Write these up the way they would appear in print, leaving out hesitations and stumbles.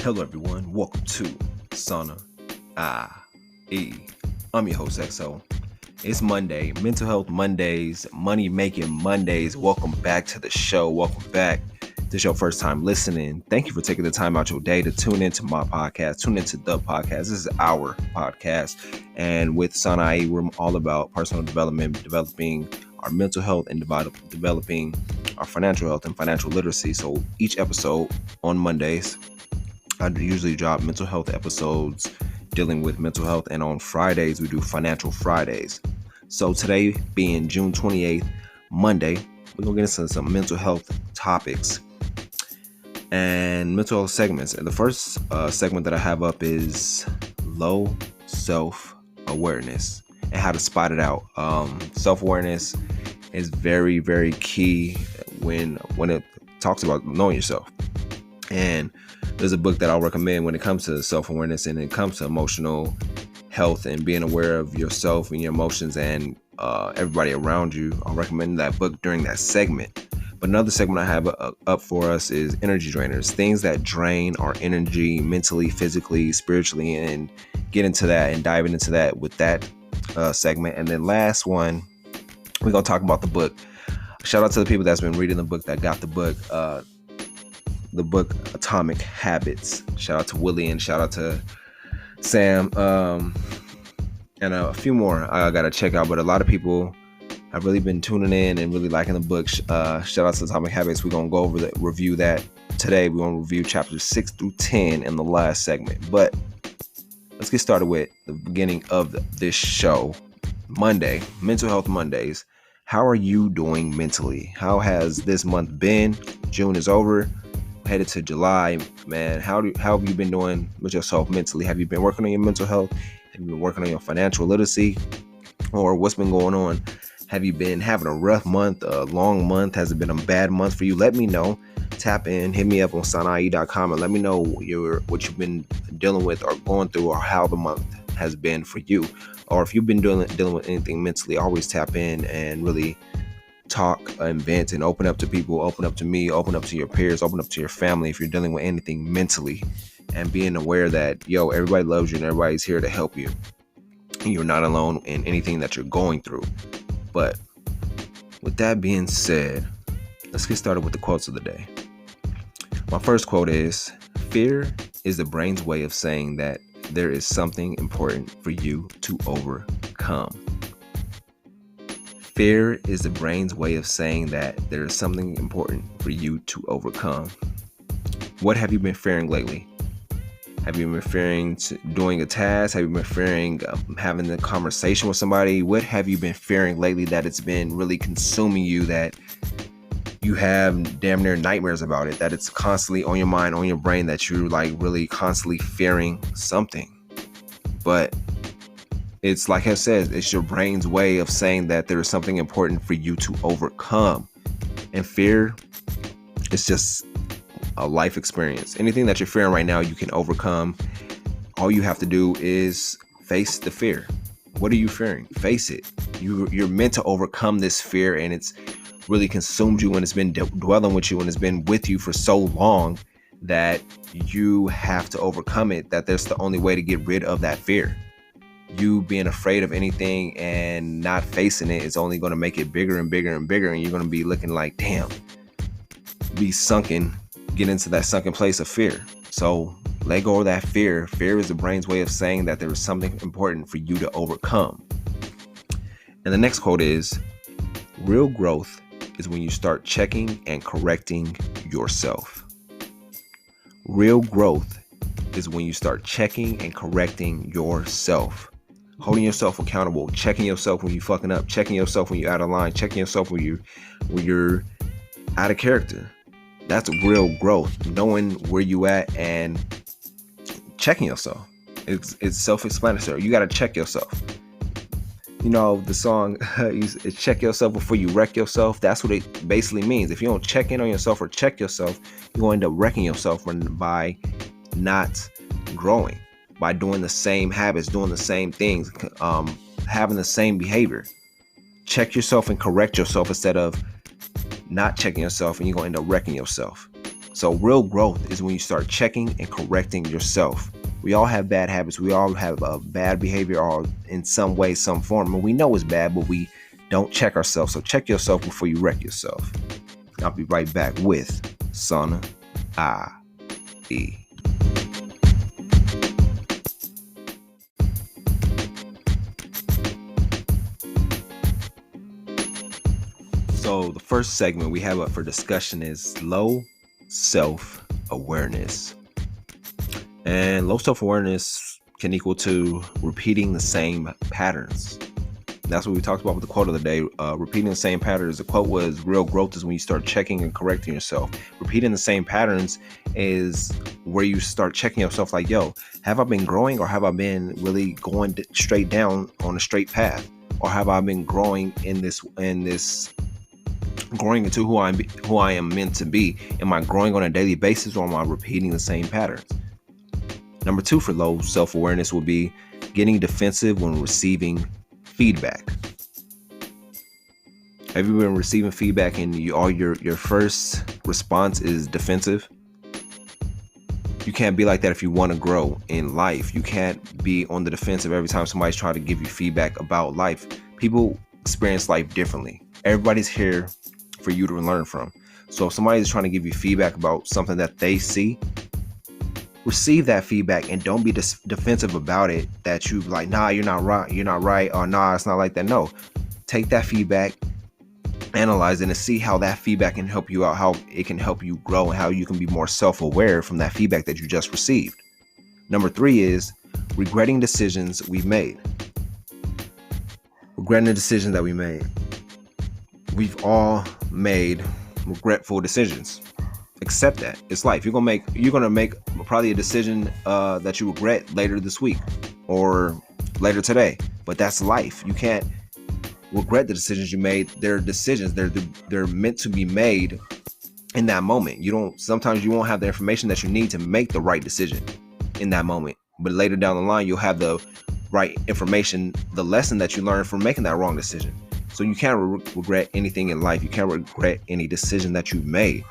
Hello everyone, welcome to Sana IE. I'm your host XO. It's Monday, Mental Health Mondays, Money Making Mondays. Welcome back to the show. Welcome back. If this is your first time listening, thank you for taking the time out your day to tune into my podcast, tune into the podcast. This is our podcast. And with Sana IE, we're all about personal development, developing our mental health and developing our financial health and financial literacy. So each episode on Mondays, I usually drop mental health episodes dealing with mental health, and on Fridays we do Financial Fridays. So today being June 28th, Monday, we're gonna get into some mental health topics and mental health segments. And the first segment that I have up is low self-awareness and how to spot it out. Self-awareness is very, very key when it talks about knowing yourself. And there's a book that I'll recommend when it comes to self-awareness and it comes to emotional health and being aware of yourself and your emotions and everybody around you. I'll recommend that book during that segment. But another segment I have up for us is energy drainers, things that drain our energy mentally, physically, spiritually, and get into that and diving into that with that segment. And then last one, we're going to talk about the book. Shout out to the people that's been reading the book, that got the book Atomic Habits. Shout out to Willie and shout out to Sam and a few more I gotta check out. But a lot of people have really been tuning in and really liking the book. Shout out to Atomic Habits. We're gonna go over review that today. We're gonna review chapters 6 through 10 in the last segment. But let's get started with the beginning of this show. Monday, Mental Health Mondays. How are you doing mentally? How has this month been? June is over. Headed to July, man. How have you been doing with yourself mentally? Have you been working on your mental health? Have you been working on your financial literacy? Or what's been going on? Have you been having a rough month, a long month? Has it been a bad month for you? Let me know. Tap in, hit me up on sanaie.com and let me know what you've been dealing with or going through, or how the month has been for you. Or if you've been dealing with anything mentally, always tap in and really talk and vent and open up to people, open up to me, open up to your peers, open up to your family if you're dealing with anything mentally, and being aware that everybody loves you and everybody's here to help you. You're not alone in anything that you're going through. But with that being said, let's get started with the quotes of the day. My first quote is, fear is the brain's way of saying that there is something important for you to overcome. Fear is the brain's way of saying that there is something important for you to overcome. What have you been fearing lately? Have you been fearing doing a task? Have you been fearing having a conversation with somebody? What have you been fearing lately that it's been really consuming you, that you have damn near nightmares about it, that it's constantly on your mind, on your brain, that you're like really constantly fearing something? But it's like I said, it's your brain's way of saying that there is something important for you to overcome. And fear is just a life experience. Anything that you're fearing right now, you can overcome. All you have to do is face the fear. What are you fearing? Face it. You're meant to overcome this fear, and it's really consumed you, and it's been dwelling with you, and it's been with you for so long that you have to overcome it. That there's the only way to get rid of that fear. You being afraid of anything and not facing it is only going to make it bigger and bigger and bigger, and you're going to be looking like, damn, get into that sunken place of fear. So let go of that fear. Fear is the brain's way of saying that there is something important for you to overcome. And the next quote is, real growth is when you start checking and correcting yourself. Real growth is when you start checking and correcting yourself. Holding yourself accountable, checking yourself when you're fucking up, checking yourself when you're out of line, checking yourself when you're out of character. That's real growth. Knowing where you at and checking yourself. It's self-explanatory. You got to check yourself. The song, check yourself before you wreck yourself. That's what it basically means. If you don't check in on yourself or check yourself, you're going to end up wrecking yourself by not growing, by doing the same habits, doing the same things, having the same behavior. Check yourself and correct yourself instead of not checking yourself, and you're going to end up wrecking yourself. So real growth is when you start checking and correcting yourself. We all have bad habits. We all have bad behavior or in some way, some form. And we know it's bad, but we don't check ourselves. So check yourself before you wreck yourself. I'll be right back with Sana IE. So the first segment we have up for discussion is low self-awareness. And low self-awareness can equal to repeating the same patterns. That's what we talked about with the quote of the day. Repeating the same patterns. The quote was, real growth is when you start checking and correcting yourself. Repeating the same patterns is where you start checking yourself like, yo, have I been growing, or have I been really going straight down on a straight path? Or have I been growing growing into who I am meant to be? Am I growing on a daily basis, or am I repeating the same patterns? Number 2 for low self-awareness will be getting defensive when receiving feedback. Have you been receiving feedback and your first response is defensive? You can't be like that if you want to grow in life. You can't be on the defensive every time somebody's trying to give you feedback about life. People experience life differently. Everybody's here for you to learn from. So if somebody's trying to give you feedback about something that they see, receive that feedback and don't be defensive about it, that you like, nah, you're not right, or nah, it's not like that. No, take that feedback, analyze it, and see how that feedback can help you out, how it can help you grow, and how you can be more self-aware from that feedback that you just received. Number 3 is regretting decisions we've made. Regretting the decisions that we made. We've all made regretful decisions. Accept that. It's life. You're gonna make probably a decision that you regret later this week or later today. But that's life. You can't regret the decisions you made. They're decisions. They're meant to be made in that moment. Sometimes you won't have the information that you need to make the right decision in that moment. But later down the line, you'll have the right information, the lesson that you learned from making that wrong decision. So you can't regret anything in life. You can't regret any decision that you've made.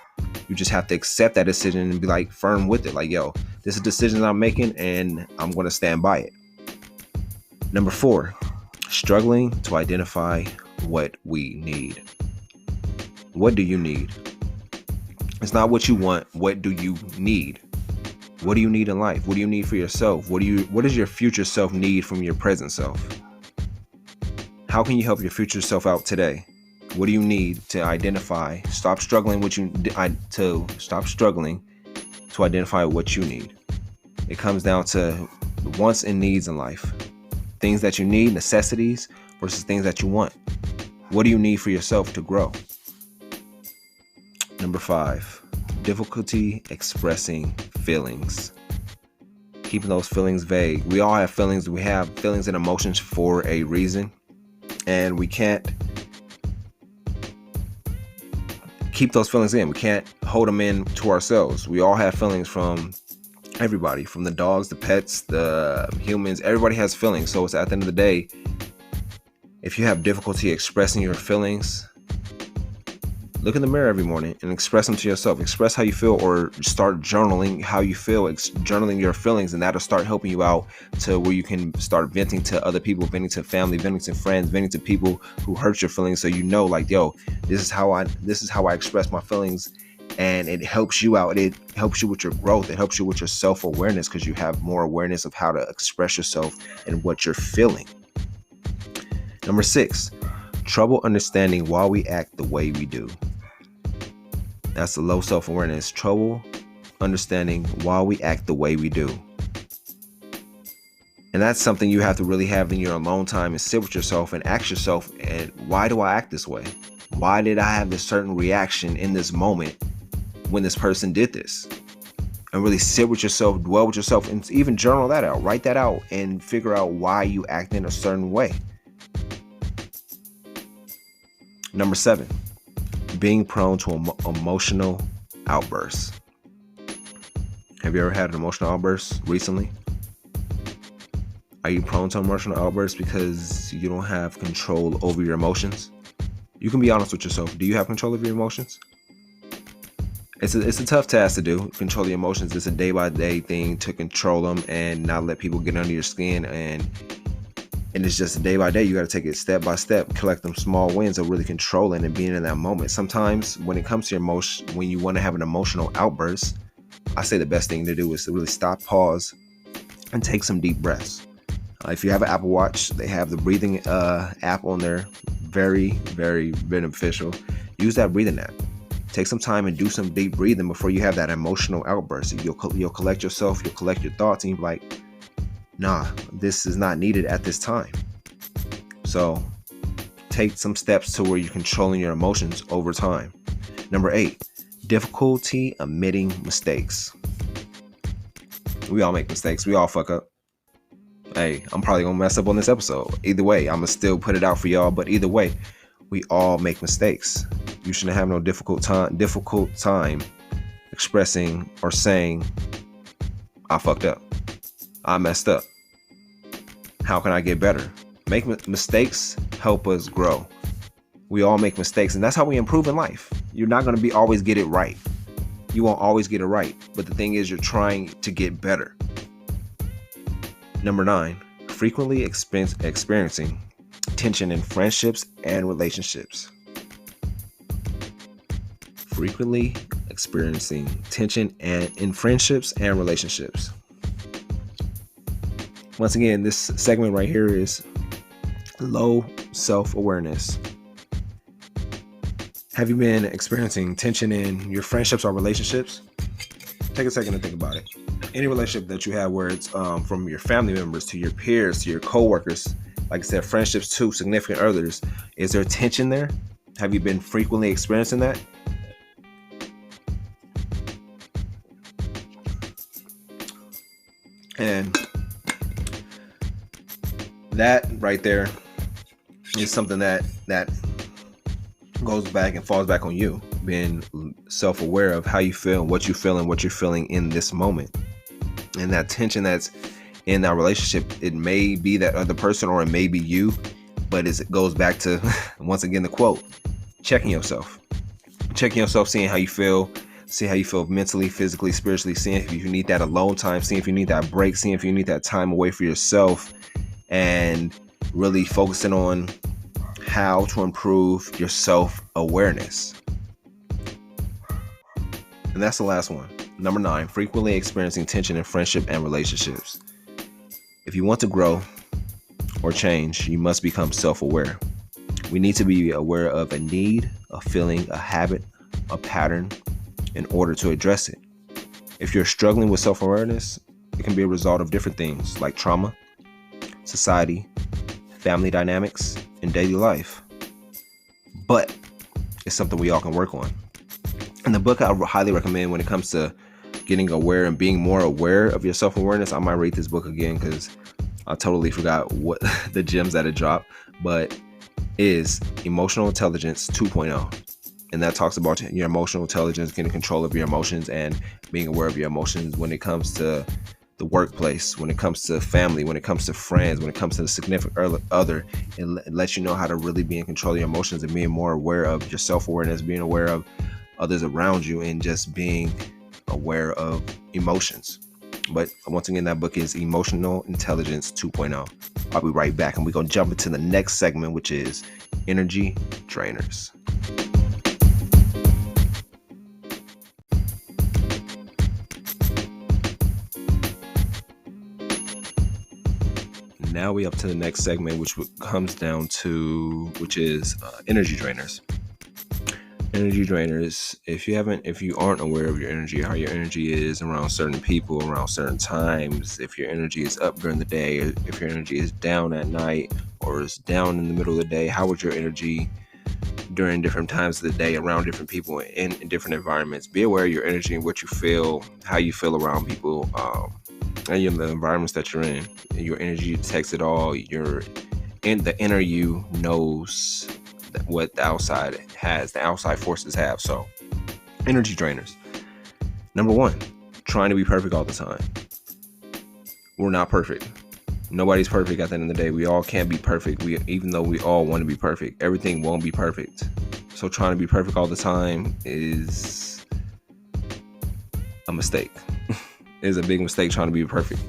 You just have to accept that decision and be like firm with it. Like, yo, this is a decision I'm making and I'm going to stand by it. Number 4, struggling to identify what we need. What do you need? It's not what you want. What do you need? What do you need in life? What do you need for yourself? What does your future self need from your present self? How can you help your future self out today? What do you need to identify? Stop struggling stop struggling to identify what you need. It comes down to wants and needs in life. Things that you need, necessities, versus things that you want. What do you need for yourself to grow? Number 5, difficulty expressing feelings. Keeping those feelings vague. We all have feelings. We have feelings and emotions for a reason. And we can't keep those feelings in. We can't hold them in to ourselves. We all have feelings from everybody, from the dogs, the pets, the humans. Everybody has feelings. So it's at the end of the day, if you have difficulty expressing your feelings, look in the mirror every morning and express them to yourself. Express how you feel, or start journaling how you feel, journaling your feelings, and that'll start helping you out to where you can start venting to other people, venting to family, venting to friends, venting to people who hurt your feelings. So you know, like, yo, this is how I express my feelings, and it helps you out. It helps you with your growth. It helps you with your self-awareness, because you have more awareness of how to express yourself and what you're feeling. Number 6, trouble understanding why we act the way we do. That's the low self-awareness. Trouble understanding why we act the way we do. And that's something you have to really have in your alone time, and sit with yourself and ask yourself, and why do I act this way? Why did I have this certain reaction in this moment when this person did this? And really sit with yourself, dwell with yourself, and even journal that out. Write that out and figure out why you act in a certain way. Number 7, being prone to emotional outbursts. Have you ever had an emotional outburst recently? Are you prone to emotional outbursts because you don't have control over your emotions? You can be honest with yourself. Do you have control of your emotions? It's a tough task to do. Control your emotions. It's a day by day thing to control them and not let people get under your skin. And it's just day by day. You got to take it step by step, collect them small wins of really controlling and being in that moment. Sometimes when it comes to your emotion, when you want to have an emotional outburst, I say the best thing to do is to really stop, pause, and take some deep breaths. If you have an Apple Watch, they have the breathing app on there. Very, very beneficial. Use that breathing app. Take some time and do some deep breathing before you have that emotional outburst. You'll collect yourself, you'll collect your thoughts, and you'll be like, nah, this is not needed at this time. So take some steps to where you're controlling your emotions over time. Number 8, difficulty admitting mistakes. We all make mistakes. We all fuck up. Hey, I'm probably gonna mess up on this episode. Either way, I'm gonna still put it out for y'all. But either way, we all make mistakes. You shouldn't have no difficult time expressing or saying, I fucked up. I messed up. How can I get better? Mistakes help us grow. We all make mistakes, and that's how we improve in life. You're not going to always get it right. You won't always get it right, but the thing is, you're trying to get better. Number 9, frequently experiencing tension in friendships and relationships. Frequently experiencing tension in friendships and relationships. Once again, this segment right here is low self-awareness. Have you been experiencing tension in your friendships or relationships? Take a second to think about it. Any relationship that you have where it's from your family members to your peers to your coworkers, like I said, friendships to significant others, is there tension there? Have you been frequently experiencing that? And that right there is something that goes back and falls back on you, being self-aware of how you feel and what you're feeling in this moment. And that tension that's in that relationship, it may be that other person or it may be you, but it goes back to, once again, the quote, checking yourself, seeing how you feel, see how you feel mentally, physically, spiritually, seeing if you need that alone time, seeing if you need that break, seeing if you need that time away for yourself, and really focusing on how to improve your self-awareness. And that's the last one. Number 9, frequently experiencing tension in friendship and relationships. If you want to grow or change, you must become self-aware. We need to be aware of a need, a feeling, a habit, a pattern in order to address it. If you're struggling with self-awareness, it can be a result of different things like trauma, society, family dynamics, and daily life. But it's something we all can work on. And the book I highly recommend when it comes to getting aware and being more aware of your self-awareness, I might read this book again because I totally forgot what the gems that it dropped, but is Emotional Intelligence 2.0. And that talks about your emotional intelligence, getting control of your emotions and being aware of your emotions when it comes to the workplace, when it comes to family, when it comes to friends, when it comes to the significant other. It lets you know how to really be in control of your emotions and being more aware of your self-awareness, being aware of others around you, and just being aware of emotions. But once again, that book is Emotional Intelligence 2.0. I'll be right back, and we're going to jump into the next segment, which is energy drainers. Now we up to the next segment, which comes down to, which is energy drainers. Energy drainers. If you aren't aware of your energy, how your energy is around certain people, around certain times, if your energy is up during the day, if your energy is down at night, or is down in the middle of the day, how would your energy during different times of the day around different people in different environments? Be aware of your energy and what you feel, how you feel around people, and the environments that you're in. Your energy detects it all. The inner you knows what the outside has, the outside forces have. So, energy drainers. Number 1, trying to be perfect all the time. We're not perfect. Nobody's perfect at the end of the day. We all can't be perfect. Even though we all want to be perfect, everything won't be perfect. So trying to be perfect all the time is a mistake. It's a big mistake trying to be perfect.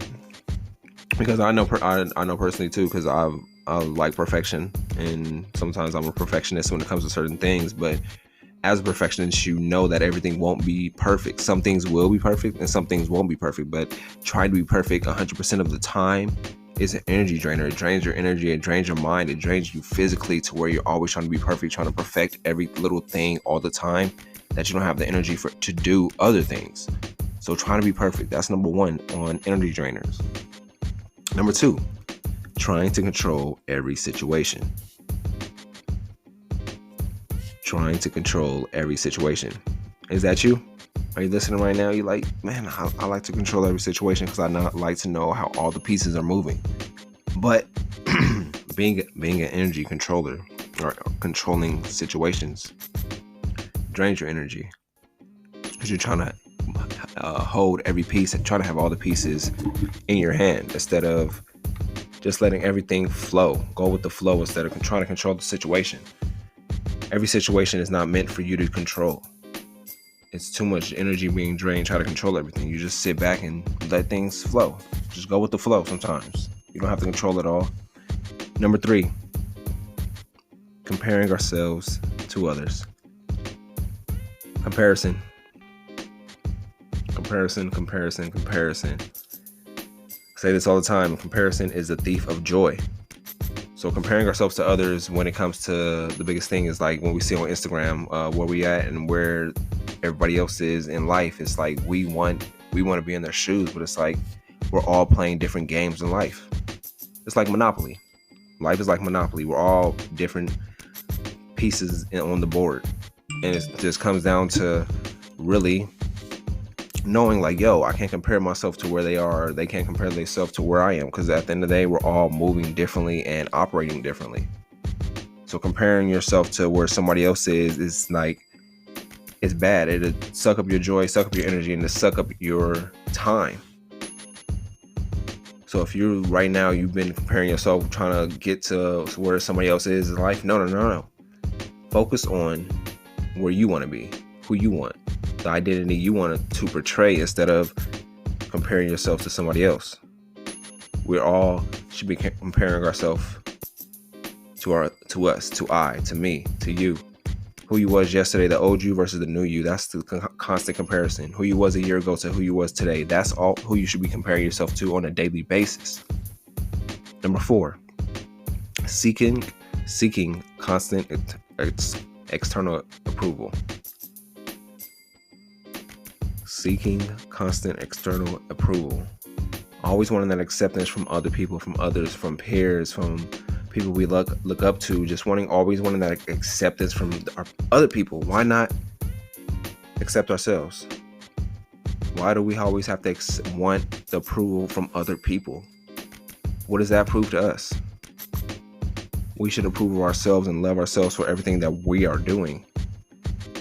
Because I know I know personally too, because I like perfection, and sometimes I'm a perfectionist when it comes to certain things. But as a perfectionist, you know that everything won't be perfect. Some things will be perfect, and some things won't be perfect. But trying to be perfect 100% of the time is an energy drainer. It drains your energy. It drains your mind. It drains you physically to where you're always trying to be perfect, trying to perfect every little thing all the time, that you don't have the energy to do other things. So trying to be perfect, that's number one on energy drainers. Number two, trying to control every situation. Trying to control every situation. Is that you? Are you listening right now? You like, man, I like to control every situation because I like to know how all the pieces are moving. But being an energy controller or controlling situations drains your energy, because you're trying to hold every piece and try to have all the pieces in your hand instead of just letting everything flow. Go with the flow instead of trying to control the situation. Every situation is not meant for you to control. It's too much energy being drained trying to control everything. You just sit back and let things flow. Just go with the flow sometimes. You don't have to control it all. Number three, comparing ourselves to others. Comparison. I say this all the time. Comparison is the thief of joy. So comparing ourselves to others when it comes to the biggest thing is like when we see on Instagram where we at and where everybody else is in life. It's like we want to be in their shoes, but it's like we're all playing different games in life. It's like Monopoly. Life is like Monopoly. We're all different pieces on the board, and it just comes down to really knowing like, yo, I can't compare myself to where they are. They can't compare themselves to where I am, because at the end of the day, we're all moving differently and operating differently. So comparing yourself to where somebody else is like, it's bad. It'll suck up your joy, suck up your energy, and it'll suck up your time. So if you right now, you've been comparing yourself, trying to get to where somebody else is in life, no. Focus on where you want to be, who you want, the identity you want to portray, instead of comparing yourself to somebody else. We all should be comparing ourselves to us, to I, to me, to you. Who you was yesterday, the old you versus the new you. That's the constant comparison. Who you was a year ago to who you was today. That's all who you should be comparing yourself to on a daily basis. Number 4, seeking constant external approval. Seeking constant external approval. Always wanting that acceptance from other people, from others, from peers, from people we look up to. Just always wanting that acceptance from our other people. Why not accept ourselves? Why do we always have to want the approval from other people? What does that prove to us? We should approve of ourselves and love ourselves for everything that we are doing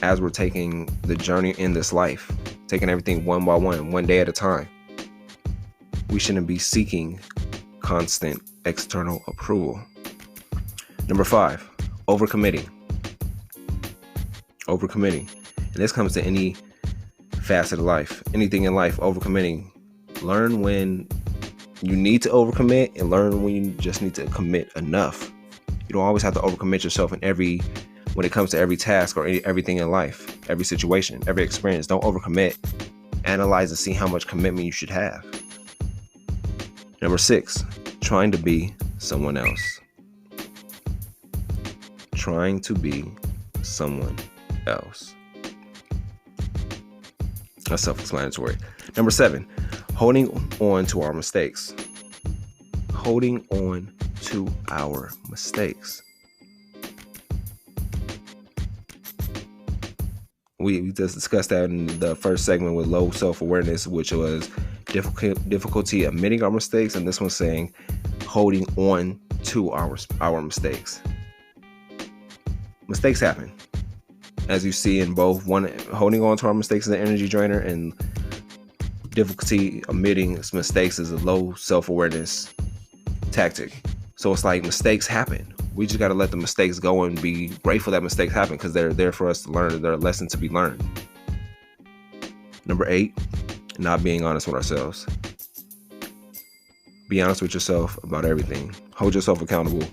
as we're taking the journey in this life, taking everything one by one day at a time. We shouldn't be seeking constant external approval. Number 5, overcommitting. And this comes to any facet of life, anything in life, overcommitting. Learn when you need to overcommit and learn when you just need to commit enough. You don't always have to overcommit yourself when it comes to every task or everything in life, every situation, every experience. Don't overcommit. Analyze and see how much commitment you should have. Number 6, trying to be someone else. Trying to be someone else. That's self-explanatory. Number 7, holding on to our mistakes. Holding on to our mistakes. We just discussed that in the first segment with low self-awareness, which was difficulty admitting our mistakes, and this one's saying holding on to our mistakes. Mistakes happen, as you see in both. One, holding on to our mistakes is an energy drainer, and difficulty admitting mistakes is a low self-awareness tactic. So it's like mistakes happen. We just got to let the mistakes go and be grateful that mistakes happen, because they're there for us to learn. They're a lesson to be learned. Number 8, not being honest with ourselves. Be honest with yourself about everything. Hold yourself accountable,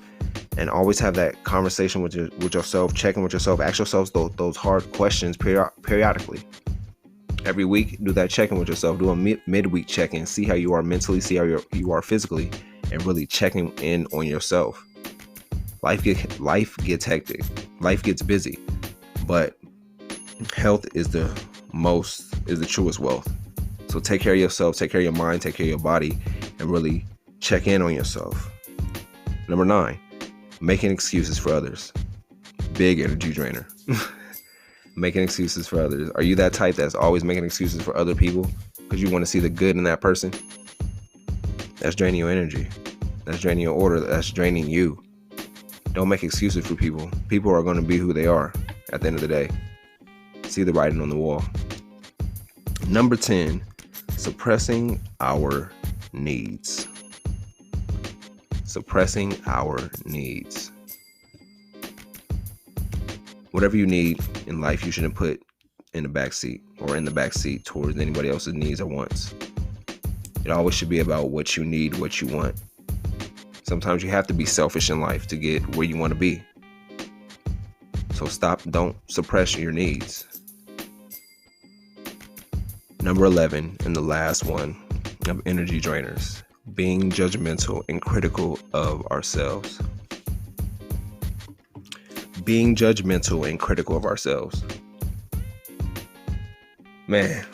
and always have that conversation with yourself. Checking with yourself. Ask yourselves those hard questions periodically. Every week, do that check-in with yourself. Do a midweek check-in. See how you are mentally. See how you are physically, and really checking in on yourself. Life gets hectic. Life gets busy, but health is the truest wealth. So take care of yourself. Take care of your mind. Take care of your body, and really check in on yourself. Number 9, making excuses for others. Big energy drainer. Making excuses for others. Are you that type that's always making excuses for other people because you want to see the good in that person? That's draining your energy. That's draining your order. That's draining you. Don't make excuses for people. People are going to be who they are at the end of the day. See the writing on the wall. Number 10, suppressing our needs. Suppressing our needs. Whatever you need in life, you shouldn't put in the back seat towards anybody else's needs or wants. It always should be about what you need, what you want. Sometimes you have to be selfish in life to get where you want to be. So don't suppress your needs. Number 11, and the last one of energy drainers, being judgmental and critical of ourselves. Being judgmental and critical of ourselves. Man.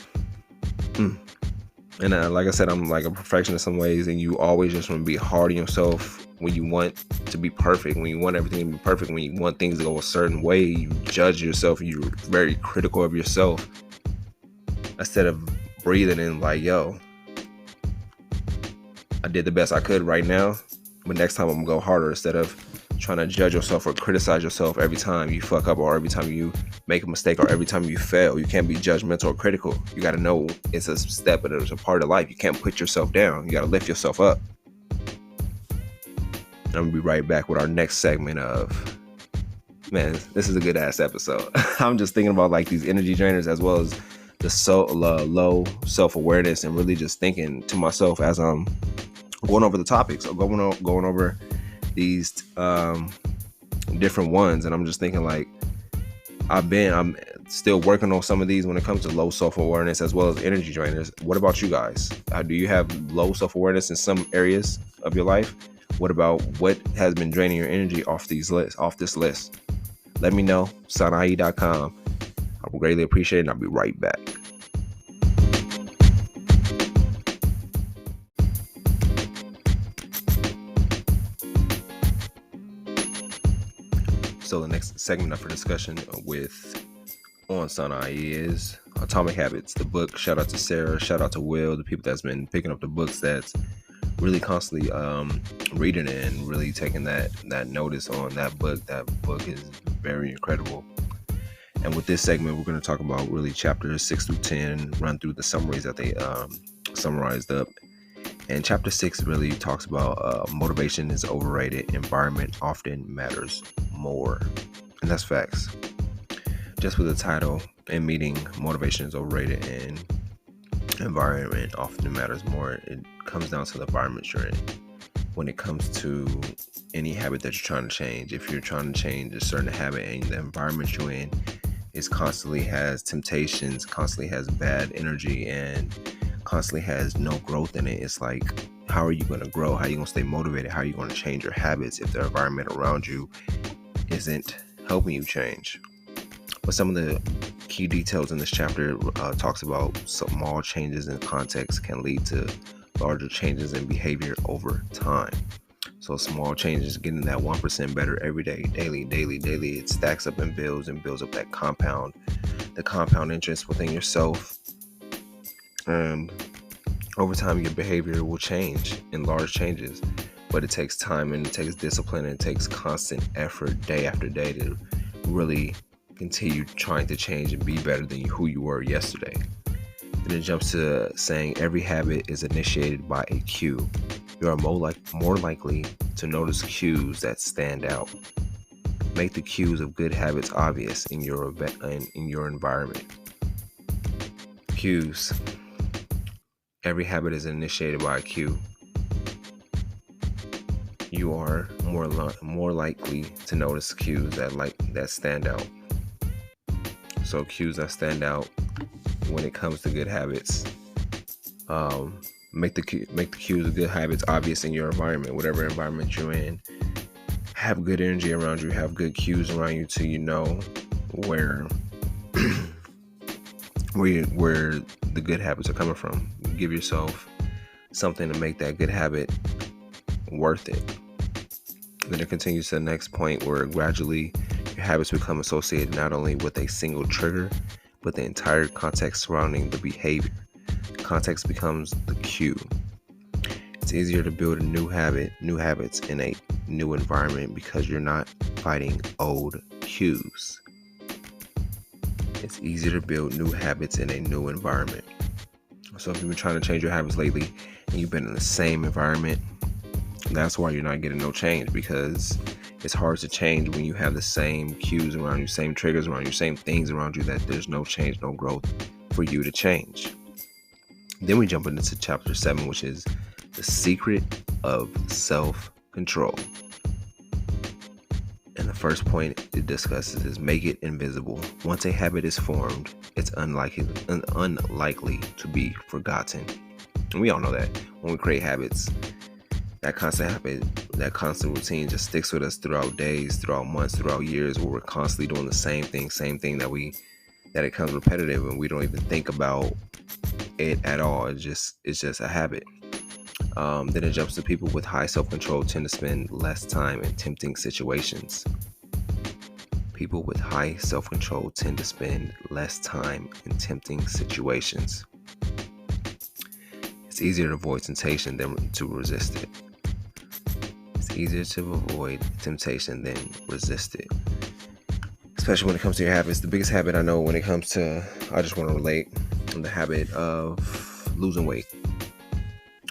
And like I said, I'm like a perfectionist in some ways, and you always just want to be hard on yourself when you want to be perfect, when you want everything to be perfect, when you want things to go a certain way. You judge yourself, and you're very critical of yourself instead of breathing in like, yo, I did the best I could right now, but next time I'm gonna go harder, instead of trying to judge yourself or criticize yourself every time you fuck up or every time you make a mistake or every time you fail. You can't be judgmental or critical. You got to know it's a step and it's a part of life. You can't put yourself down. You got to lift yourself up. I'm going to be right back with our next segment of, man, this is a good ass episode. I'm just thinking about like these energy drainers as well as the low self-awareness, and really just thinking to myself as I'm going over the topics or going over these different ones, and I'm just thinking like I'm still working on some of these when it comes to low self-awareness as well as energy drainers. What about you guys? Do you have low self-awareness in some areas of your life? What about what has been draining your energy off this list? Let me know. Sanai.com. I would greatly appreciate it, and I'll be right back. So the next segment up for discussion on Sanai is Atomic Habits, the book. Shout out to Sarah, shout out to Will, the people that's been picking up the books, that's really constantly reading it and really taking that notice on that book. That book is very incredible. And with this segment, we're going to talk about really chapters 6 through 10, run through the summaries that they summarized up. And chapter 6 really talks about motivation is overrated, environment often matters more. And that's facts. Just with the title and meaning, motivation is overrated and environment often matters more, it comes down to the environment you're in. When it comes to any habit that you're trying to change, if you're trying to change a certain habit and the environment you're in is constantly has temptations, constantly has bad energy, and constantly has no growth in it, it's like, how are you going to grow? How are you going to stay motivated? How are you going to change your habits if the environment around you isn't helping you change? But some of the key details in this chapter talks about small changes in context can lead to larger changes in behavior over time. So small changes, getting that 1% better every day, daily, it stacks up and builds up that compound interest within yourself. And over time, your behavior will change in large changes, but it takes time and it takes discipline and it takes constant effort day after day to really continue trying to change and be better than who you were yesterday. Then it jumps to saying every habit is initiated by a cue. You are more likely to notice cues that stand out. Make the cues of good habits obvious in your environment. Cues. Every habit is initiated by a cue. You are more likely to notice cues that stand out. So cues that stand out when it comes to good habits. Make the cues of good habits obvious in your environment, whatever environment you're in. Have good energy around you. Have good cues around you, so you know where where the good habits are coming from. Give yourself something to make that good habit worth it. Then it continues to the next point, where gradually your habits become associated not only with a single trigger, but the entire context surrounding the behavior. Context becomes the cue. It's easier to build new habits in a new environment because you're not fighting old cues. It's easier to build new habits in a new environment. So if you've been trying to change your habits lately and you've been in the same environment, that's why you're not getting no change, because it's hard to change when you have the same cues around you, same triggers around you, same things around you, that there's no change, no growth for you to change. Then we jump into chapter 7, which is the secret of self-control. And the first point it discusses is make it invisible. Once a habit is formed, it's unlikely to be forgotten. And we all know that when we create habits, that constant habit, that constant routine just sticks with us throughout days, throughout months, throughout years, where we're constantly doing the same thing that it becomes repetitive and we don't even think about it at all. It's just a habit. Then it jumps to people with high self-control tend to spend less time in tempting situations. People with high self-control tend to spend less time in tempting situations. It's easier to avoid temptation than to resist it. It's easier to avoid temptation than resist it. Especially when it comes to your habits. The biggest habit I know when it comes to, I just want to relate, the habit of losing weight.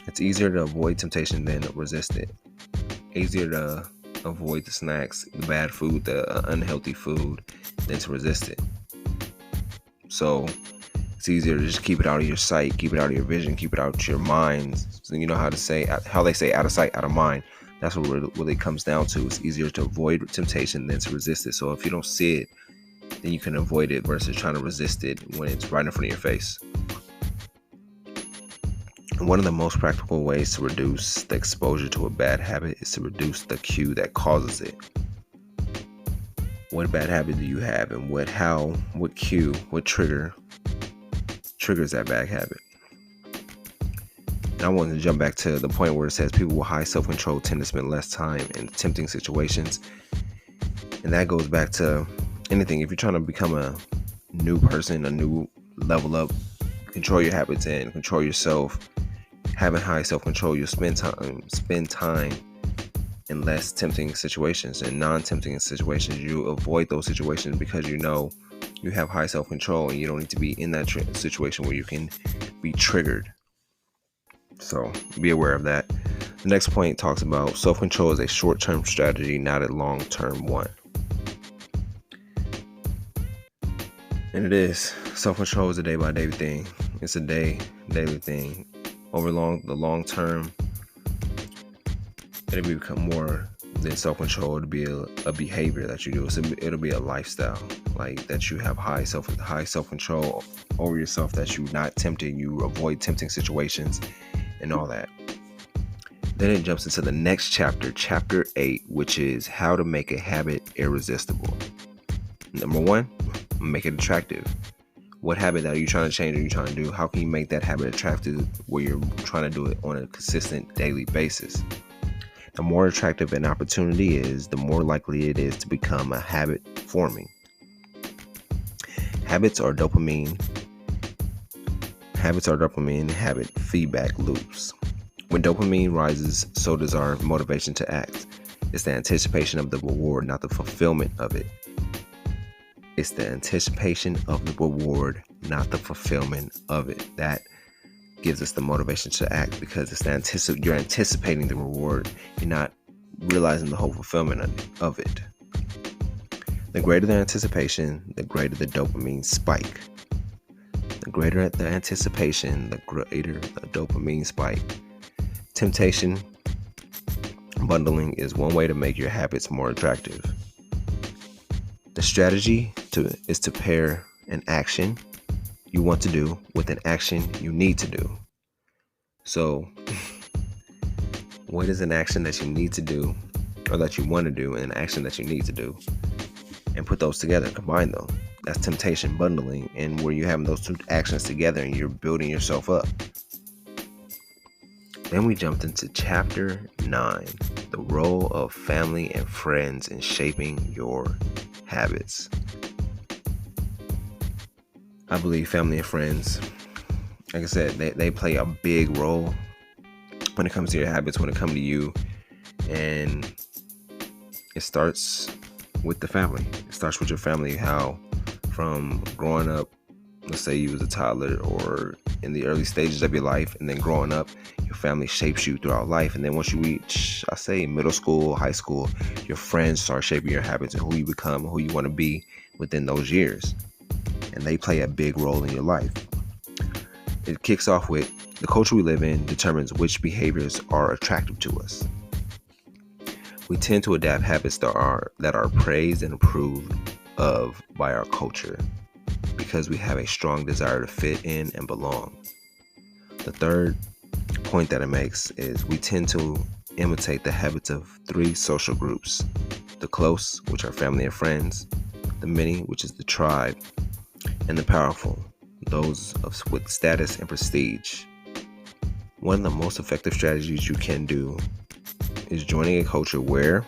It's easier to avoid temptation than resist it. Easier to avoid the snacks, the bad food, the unhealthy food, than to resist it. So it's easier to just keep it out of your sight, keep it out of your vision, keep it out of your mind. So you know how they say out of sight, out of mind. That's what it really comes down to. It's easier to avoid temptation than to resist it. So if you don't see it, then you can avoid it versus trying to resist it when it's right in front of your face. One of the most practical ways to reduce the exposure to a bad habit is to reduce the cue that causes it. What bad habit do you have, and what cue, what triggers that bad habit? And I wanted to jump back to the point where it says people with high self-control tend to spend less time in tempting situations. And that goes back to anything. If you're trying to become a new person, a new level up, control your habits and control yourself, having high self-control, you'll spend time in less tempting situations and non-tempting situations. You avoid those situations because you know you have high self-control and you don't need to be in that situation where you can be triggered. So be aware of that. The next point talks about self-control is a short-term strategy, not a long-term one. And it is. Self-control is a day-by-day thing. It's a daily thing. Over the long term, it'll become more than self-control. It'll be a behavior that you do. So it'll be a lifestyle, like that you have high self-control over yourself, that you're not tempted, you avoid tempting situations and all that. Then it jumps into the next chapter, chapter 8, which is how to make a habit irresistible. Number 1, make it attractive. What habit are you trying to change? Are you trying to do? How can you make that habit attractive where you're trying to do it on a consistent daily basis? The more attractive an opportunity is, the more likely it is to become a habit forming. Habits are dopamine habit feedback loops. When dopamine rises, so does our motivation to act. It's the anticipation of the reward, not the fulfillment of it. It's the anticipation of the reward, not the fulfillment of it. That gives us the motivation to act, because it's you're anticipating the reward. You're not realizing the whole fulfillment of it. The greater the anticipation, the greater the dopamine spike. The greater the anticipation, the greater the dopamine spike. Temptation bundling is one way to make your habits more attractive. The strategy is to pair an action you want to do with an action you need to do. So, what is an action that you need to do or that you want to do and an action that you need to do? And put those together, combine them. That's temptation bundling, and where you're having those two actions together and you're building yourself up. Then we jumped into chapter 9, the role of family and friends in shaping your habits. I believe family and friends, like I said, they play a big role when it comes to your habits, when it comes to you. And it starts with the family. It starts with your family, how from growing up, let's say you was a toddler or in the early stages of your life, and then growing up, your family shapes you throughout life. And then once you reach, I say, middle school, high school, your friends start shaping your habits and who you become, who you want to be within those years. And they play a big role in your life. It kicks off with the culture we live in determines which behaviors are attractive to us. We tend to adapt habits that are praised and approved of by our culture because we have a strong desire to fit in and belong. The third point that it makes is we tend to imitate the habits of 3 social groups: the close, which are family and friends; the many, which is the tribe; and the powerful, those with status and prestige. One of the most effective strategies you can do is joining a culture where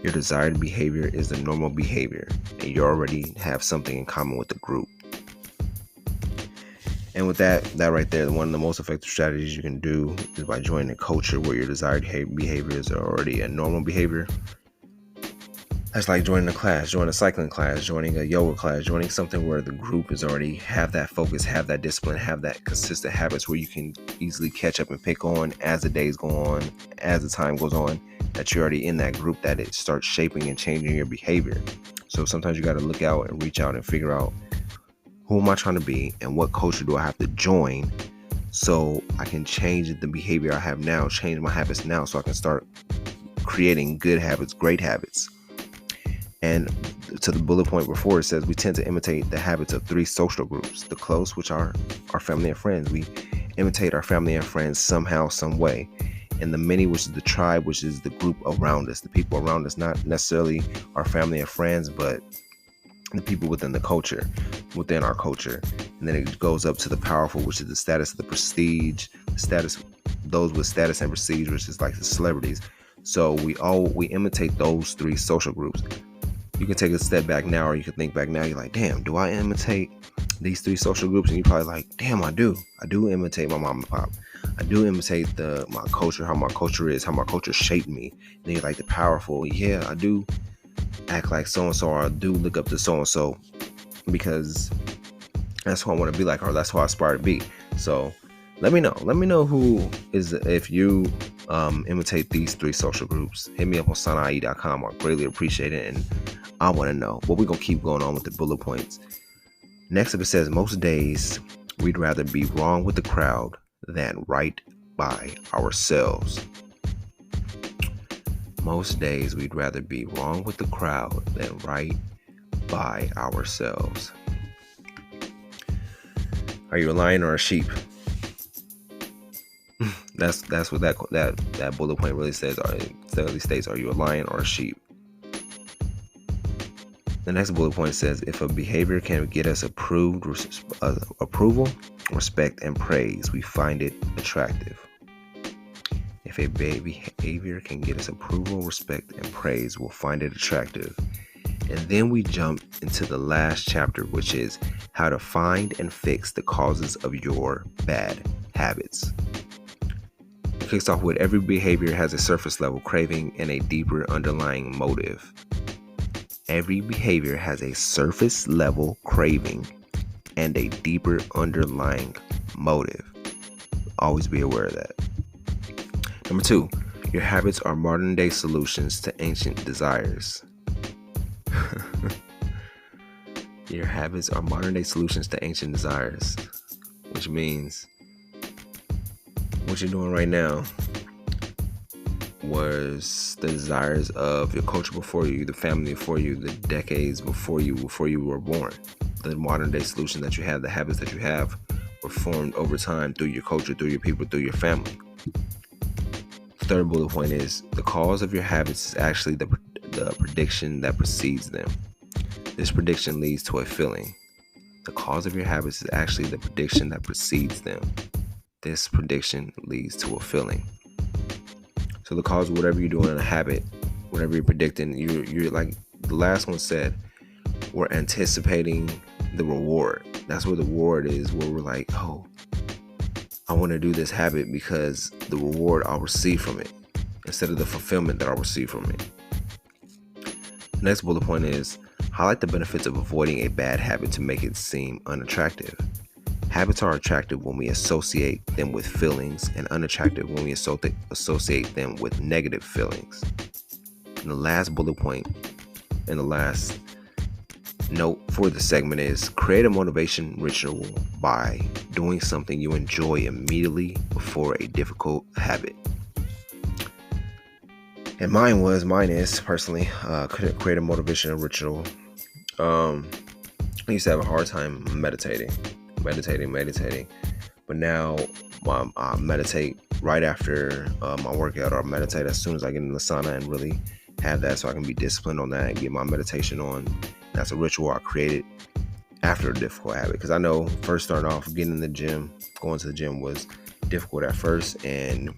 your desired behavior is the normal behavior and you already have something in common with the group. And with that right there, one of the most effective strategies you can do is by joining a culture where your desired behaviors are already a normal behavior. That's like joining a class, joining a cycling class, joining a yoga class, joining something where the group is already have that focus, have that discipline, have that consistent habits where you can easily catch up and pick on as the days go on, as the time goes on, that you're already in that group, that it starts shaping and changing your behavior. So sometimes you got to look out and reach out and figure out, who am I trying to be and what culture do I have to join so I can change the behavior I have now, change my habits now, so I can start creating good habits, great habits. And to the bullet point before, it says we tend to imitate the habits of 3 social groups: the close, which are our family and friends. We imitate our family and friends somehow, some way. And the many, which is the tribe, which is the group around us, the people around us, not necessarily our family and friends, but the people within the culture, within our culture. And then it goes up to the powerful, which is the status, the prestige, the status, those with status and prestige, which is like the celebrities. So we imitate those 3 social groups. You can take a step back now, or you can think back now. You're like, damn, do I imitate these 3 social groups? And you're probably like, damn, I do imitate my mom and pop. I do imitate my culture, how my culture is, how my culture shaped me. And then you're like, the powerful, yeah, I do act like so-and-so, or I do look up to so-and-so because that's who I want to be like, or that's who I aspire to be. So let me know who is, if you imitate these 3 social groups. Hit me up on sanai.com. I greatly appreciate it, and I want to know. But we're going to keep going on with the bullet points. Next up, it says, most days we'd rather be wrong with the crowd than right by ourselves. Most days we'd rather be wrong with the crowd than right by ourselves. Are you a lion or a sheep? That's what that bullet point really says. It states, are you a lion or a sheep? The next bullet point says, if a behavior can get us approval, respect, and praise, we find it attractive. If a behavior can get us approval, respect, and praise, we'll find it attractive. And then we jump into the last chapter, which is how to find and fix the causes of your bad habits. It kicks off with, every behavior has a surface level craving and a deeper underlying motive. Every behavior has a surface level craving and a deeper underlying motive. Always be aware of that. Number 2, your habits are modern day solutions to ancient desires. Your habits are modern day solutions to ancient desires, which means what you're doing right now was the desires of your culture before you, the family before you, the decades before you were born. The modern day solution that you have, the habits that you have, were formed over time through your culture, through your people, through your family. The third bullet point is the cause of your habits is actually the prediction that precedes them. This prediction leads to a feeling. The cause of your habits is actually the prediction that precedes them. This prediction leads to a feeling. So the cause of whatever you're doing in a habit, whatever you're predicting, you're like the last one said, we're anticipating the reward. That's where the reward is, where we're like, oh, I want to do this habit because the reward I'll receive from it instead of the fulfillment that I'll receive from it. The next bullet point is highlight the benefits of avoiding a bad habit to make it seem unattractive. Habits are attractive when we associate them with feelings and unattractive when we associate them with negative feelings. And the last bullet point and the last note for the segment is create a motivation ritual by doing something you enjoy immediately before a difficult habit. And mine is personally create a motivation ritual. I used to have a hard time meditating, but now I meditate right after my workout, or I meditate as soon as I get in the sauna and really have that so I can be disciplined on that and get my meditation on. That's a ritual I created after a difficult habit, because I know first starting off getting in the gym, going to the gym was difficult at first, and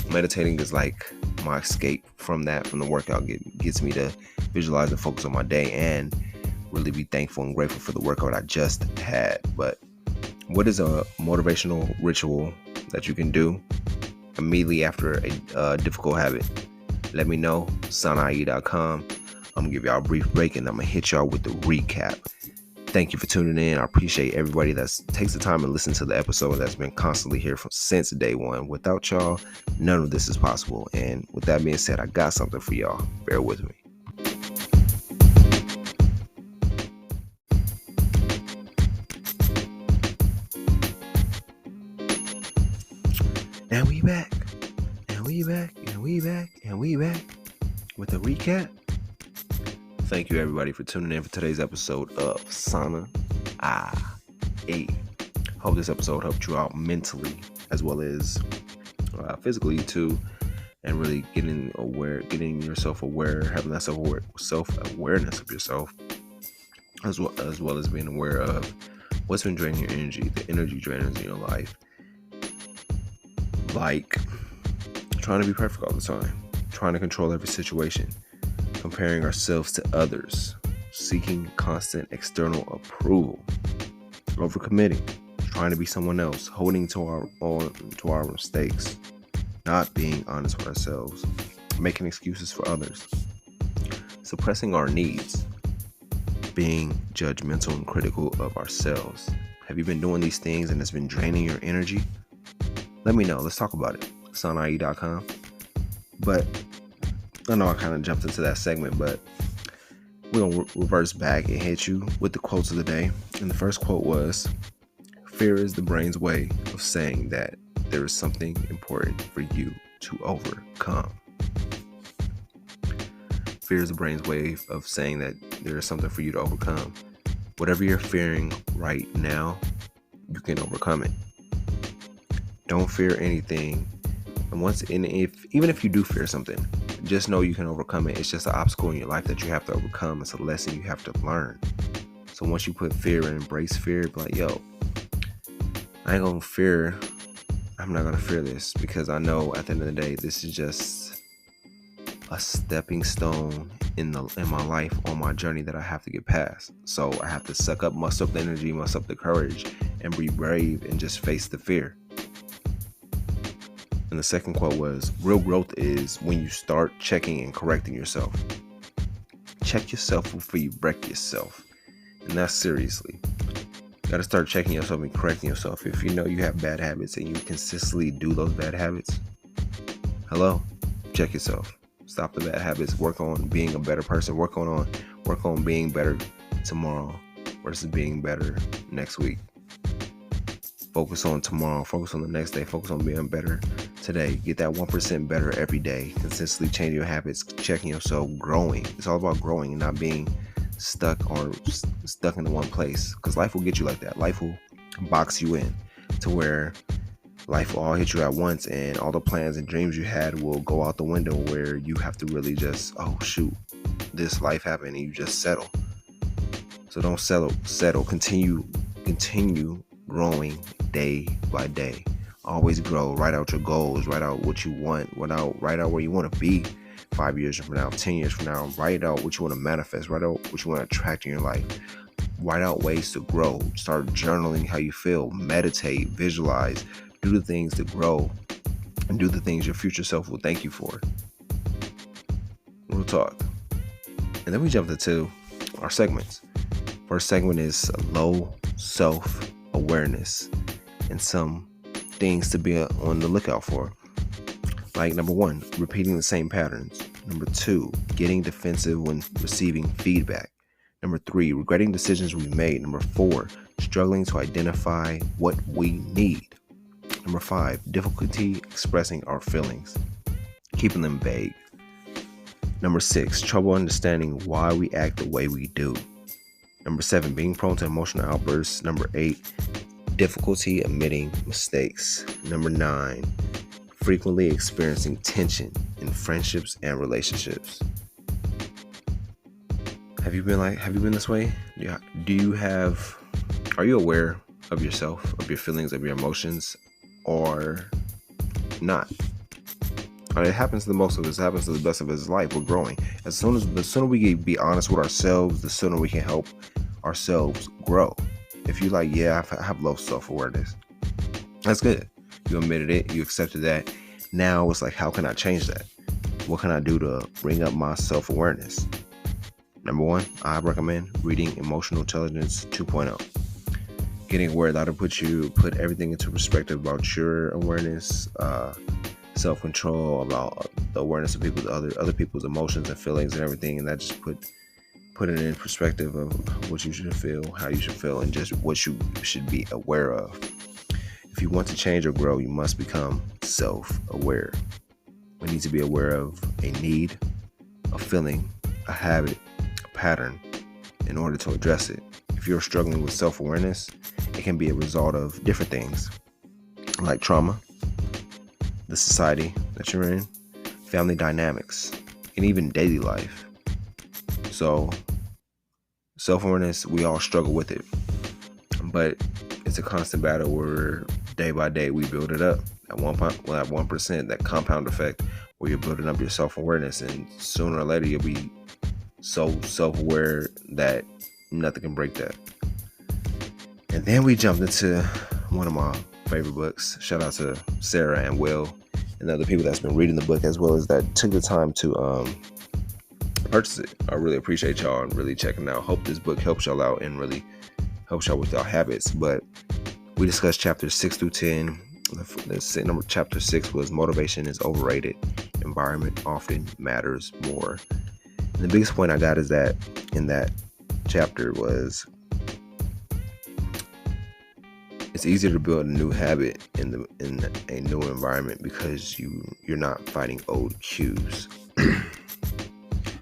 meditating is like my escape from the workout. Gets me to visualize and focus on my day and really be thankful and grateful for the workout I just had. But what is a motivational ritual that you can do immediately after a difficult habit? Let me know. Sanai.com. I'm gonna give y'all a brief break and I'm gonna hit y'all with the recap. Thank you for tuning in. I appreciate everybody that takes the time and listens to the episode that's been constantly here since day one. Without y'all, none of this is possible. And with that being said, I got something for y'all. Bear with me. And we back with a recap. Thank you everybody for tuning in for today's episode of Sana IA. Hope this episode helped you out mentally as well as physically too, and really getting yourself aware, having that self-awareness of yourself, as well as being aware of what's been draining your energy, the energy drainers in your life, like trying to be perfect all the time, trying to control every situation, comparing ourselves to others, seeking constant external approval, overcommitting, trying to be someone else, holding to our mistakes, not being honest with ourselves, making excuses for others, suppressing our needs, being judgmental and critical of ourselves. Have you been doing these things and it's been draining your energy? Let me know. Let's talk about it. Sanai.com. But I know I kind of jumped into that segment, but we're going to reverse back and hit you with the quotes of the day. And the first quote was, fear is the brain's way of saying that there is something important for you to overcome. Fear is the brain's way of saying that there is something for you to overcome. Whatever you're fearing right now, you can overcome it. Don't fear anything. And even if you do fear something, just know you can overcome it. It's just an obstacle in your life that you have to overcome. It's a lesson you have to learn. So once you put fear and embrace fear, be like, yo, I'm not gonna fear this, because I know at the end of the day, this is just a stepping stone in my life on my journey that I have to get past. So I have to muster up the energy, muster up the courage, and be brave and just face the fear. And the second quote was, real growth is when you start checking and correcting yourself. Check yourself before you wreck yourself. And that's seriously. You gotta start checking yourself and correcting yourself. If you know you have bad habits and you consistently do those bad habits, check yourself. Stop the bad habits. Work on being a better person. Work on being better tomorrow. versus being better next week. Focus on tomorrow, focus on the next day, focus on being better today. Get that 1% better every day. Consistently change your habits, checking yourself, growing. It's all about growing and not being stuck in one place, because life will get you like that. Life will box you in to where life will all hit you at once, and all the plans and dreams you had will go out the window, where you have to really just, oh shoot, this life happened, and you just settle. So don't settle. Continue growing day by day. Always grow. Write out your goals. Write out what you want. Write out where you want to be 5 years from now, 10 years from now. Write out what you want to manifest. Write out what you want to attract in your life. Write out ways to grow. Start journaling how you feel. Meditate. Visualize. Do the things to grow, and do the things your future self will thank you for. We'll talk. And then we jump into our segments. First segment is low self-awareness and some things to be on the lookout for. Like, number 1, repeating the same patterns. Number 2, getting defensive when receiving feedback. Number 3, regretting decisions we've made. Number 4, struggling to identify what we need. Number 5, difficulty expressing our feelings, keeping them vague. Number 6, trouble understanding why we act the way we do. Number 7, being prone to emotional outbursts. Number 8, difficulty admitting mistakes. Number 9, frequently experiencing tension in friendships and relationships. Have you been this way? Are you aware of yourself, of your feelings, of your emotions, or not? It happens to the most of us. It happens to the best of us. Life, we're growing. The sooner we can be honest with ourselves, the sooner we can help ourselves grow. If you I have low self-awareness, that's good. You admitted it. You accepted that. Now it's like, how can I change that? What can I do to bring up my self-awareness? Number 1, I recommend reading Emotional Intelligence 2.0. Getting aware, that'll put everything into perspective about your awareness, self-control, about the awareness of other people's emotions and feelings and everything, and that just put it in perspective of what you should feel, how you should feel, and just what you should be aware of. If you want to change or grow, you must become self-aware. We need to be aware of a need, a feeling, a habit, a pattern in order to address it. If you're struggling with self-awareness, it can be a result of different things, like trauma, the society that you're in, family dynamics, and even daily life. So, self-awareness, we all struggle with it, but it's a constant battle where day by day we build it up. At 1%, that compound effect where you're building up your self-awareness, and sooner or later you'll be so self-aware that nothing can break that. And then we jumped into one of my favorite books. Shout out to Sarah and Will and other people that's been reading the book, as well as that took the time to purchase it. I really appreciate y'all and really checking it out. Hope this book helps y'all out and really helps y'all with y'all habits. But we discussed chapters 6 through 10. Chapter 6 was motivation is overrated. Environment often matters more. And the biggest point I got is that in that chapter was, it's easier to build a new habit in a new environment because you're not fighting old cues.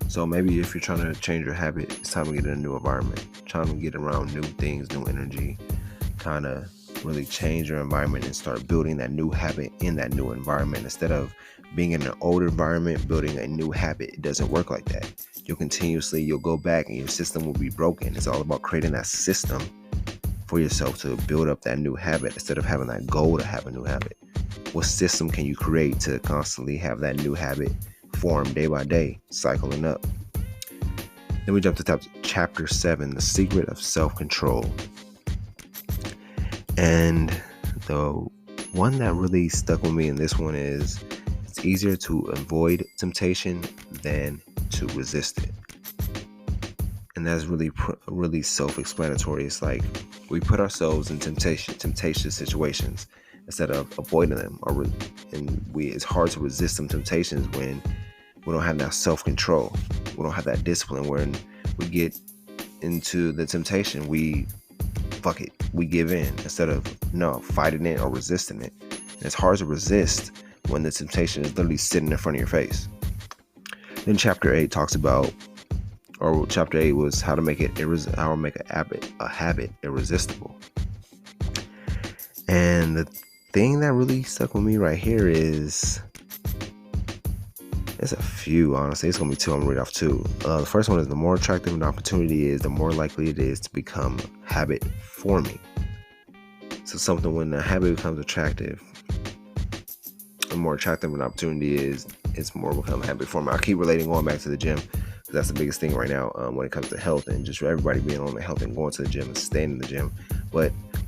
So maybe if you're trying to change your habit, it's time to get in a new environment, trying to get around new things, new energy, kind of really change your environment and start building that new habit in that new environment. Instead of being in an old environment, building a new habit, it doesn't work like that. You'll go back and your system will be broken. It's all about creating that system for yourself to build up that new habit instead of having that goal to have a new habit. What system can you create to constantly have that new habit form day by day, cycling up? Then we jump to chapter 7, The Secret of Self-Control. And the one that really stuck with me in this one is, it's easier to avoid temptation than to resist it. And that's really self-explanatory. It's like we put ourselves in temptation situations instead of avoiding them, it's hard to resist some temptations when we don't have that self-control. We don't have that discipline, when we get into the temptation, we fuck it, we give in instead of fighting it or resisting it. And it's hard to resist when the temptation is literally sitting in front of your face. Then chapter 8 talks about, or chapter 8 was how to make a habit irresistible. And the thing that really stuck with me right here is, there's a few, honestly. It's going to be two. I'm going to read off two. The first one is, the more attractive an opportunity is, the more likely it is to become habit forming. So something, when the habit becomes attractive, the more attractive an opportunity is, it's more become habit forming. I keep relating going back to the gym, because that's the biggest thing right now when it comes to health, and just everybody being on the health and going to the gym and staying in the gym.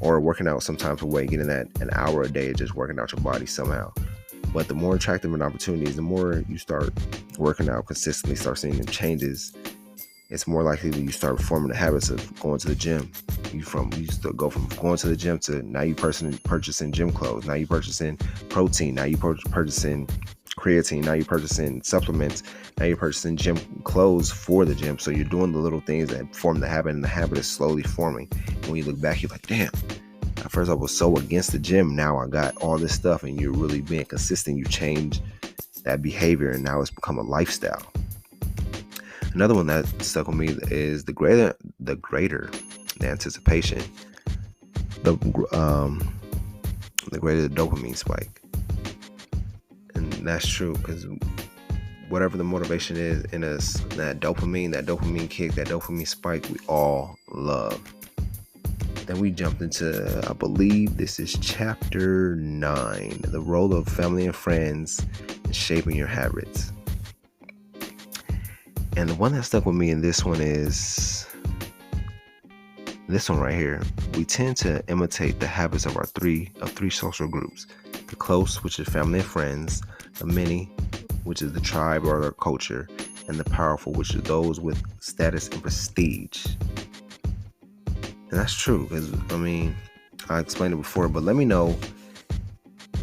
Or working out sometimes away, getting that an hour a day, just working out your body somehow. But the more attractive an opportunity is, the more you start working out consistently, start seeing the changes, it's more likely that you start forming the habits of going to the gym. You used to go from going to the gym to now you purchasing gym clothes. Now you purchasing protein. Now you purchasing creatine. Now you're purchasing supplements. Now you're purchasing gym clothes for the gym. So you're doing the little things that form the habit, and the habit is slowly forming. And when you look back, you're like, damn, at first I was so against the gym. Now I got all this stuff, and you're really being consistent. You change that behavior, and now it's become a lifestyle. Another one that stuck with me is the greater the anticipation, the greater the dopamine spike. And that's true, because whatever the motivation is in us, that dopamine kick, that dopamine spike, we all love. Then we jumped into, I believe this is chapter 9, the role of family and friends in shaping your habits. And the one that stuck with me in this one is this one right here. We tend to imitate the habits of three social groups: the close, which is family and friends; the many, which is the tribe or the culture; and the powerful, which are those with status and prestige. And that's true, because I explained it before, but let me know,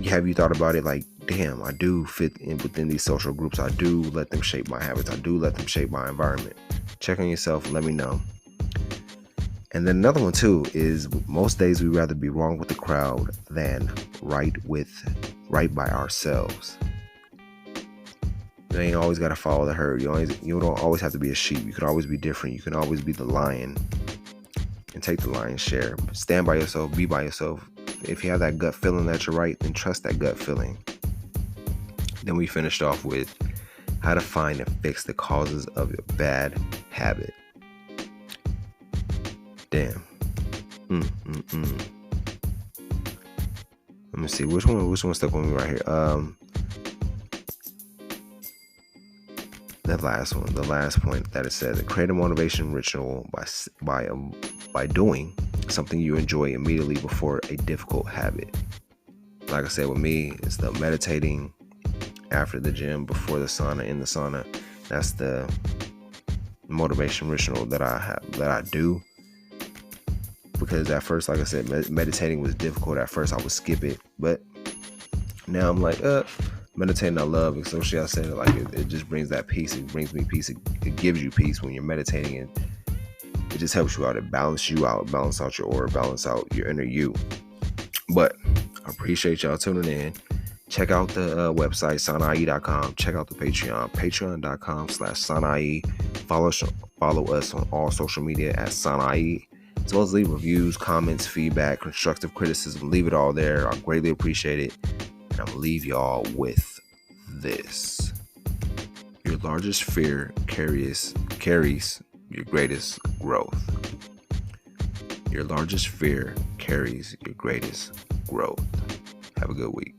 have you thought about it like, damn, I do fit in within these social groups. I do let them shape my habits. I do let them shape my environment. Check on yourself and let me know. And then another one too is, most days we rather be wrong with the crowd than right by ourselves. You ain't always got to follow the herd. You don't always have to be a sheep. You could always be different. You can always be the lion and take the lion's share. Stand by yourself. Be by yourself. If you have that gut feeling that you're right, then trust that gut feeling. Then we finished off with how to find and fix the causes of your bad habit. Damn. Let me see which one stuck with me right here. The last point that it says: create a motivation ritual by doing something you enjoy immediately before a difficult habit. Like I said, with me, it's the meditating after the gym, before the sauna, in the sauna. That's the motivation ritual that I do. Because at first, like I said, meditating was difficult. At first I would skip it, but now I'm like, meditating I love, especially I said, like, it just brings that peace. It brings me peace. It gives you peace when you're meditating, and it just helps you out. It balances you out, balance out your aura, balance out your inner you. But I appreciate y'all tuning in. Check out the website, sanai.com. Check out the Patreon, patreon.com/sanai. Follow us on all social media at sanai, as well as leave reviews, comments, feedback, constructive criticism. Leave it all there. I greatly appreciate it. And I'm going to leave y'all with this: your largest fear carries your greatest growth. Your largest fear carries your greatest growth. Have a good week.